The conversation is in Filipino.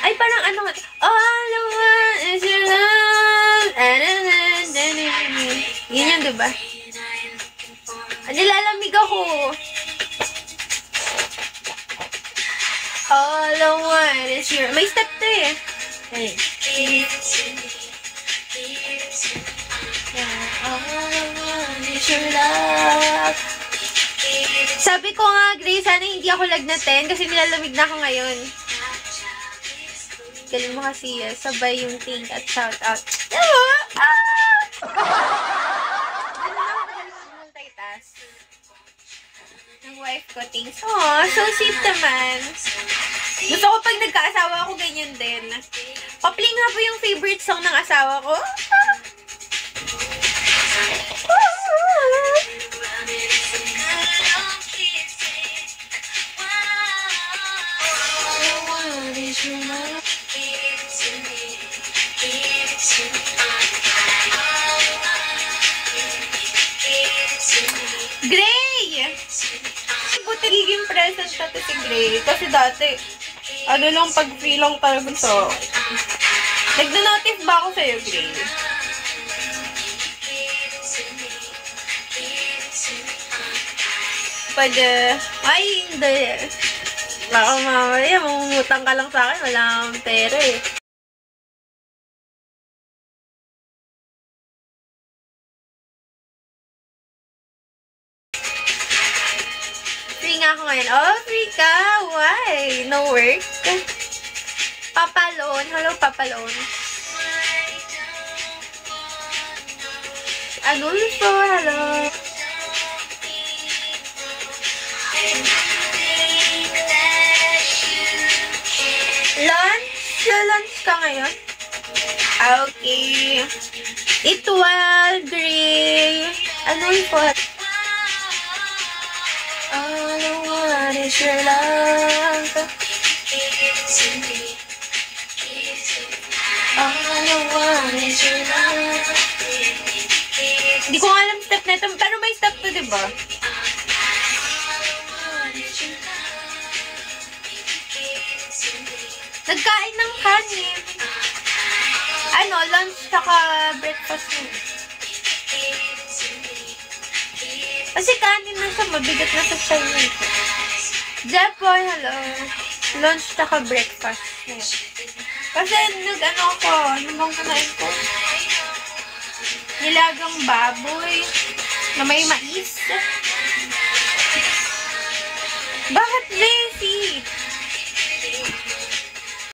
Ay, parang ano nga. All I want is your love. Yun yun, diba? Nilalamig ako. All I want is your... May step to eh. Hey. All I want is your love. Sabi ko nga, Grace, sana hindi ako lagnatin kasi nilalamig na ako ngayon. Galing mo kasi sabay yung ting at shout out. Diba? Multitask. Ng wife ko, thanks. Aw, so sweet naman. Gusto ko pag nagkaasawa ako, ganyan din. Papling nga po yung favorite song ng asawa ko. Gray! Buti nagiging present na to si Gray. Kasi dati, ano lang, pag free lang talaga to. Nagna-notif ba ako sa'yo, Gray? Pwede. Ay, hindi. Baka mamaya, mamumutang ka lang sa akin. Wala akong pera eh. Free nga ako ngayon. Oh, free ka? Why? No work? Papalon. Hello, Papalon. Anulfo, hello. Lunch ka ngayon? Okay. Itwal, Gray. Anulfo. All I want is your love. All I want is your love. Hindi ko alam step na ito. Pero may step to, diba? Nagkain ng kanin. Ano, lunch tsaka breakfast mo. Kasi kanin na siya, mabigat na sa China. Jepoy, hello. Lunch tsaka breakfast. Kasi nag-ano ako, ano bang kumain ko? Nilagang baboy na may mais. Bakit, Jay?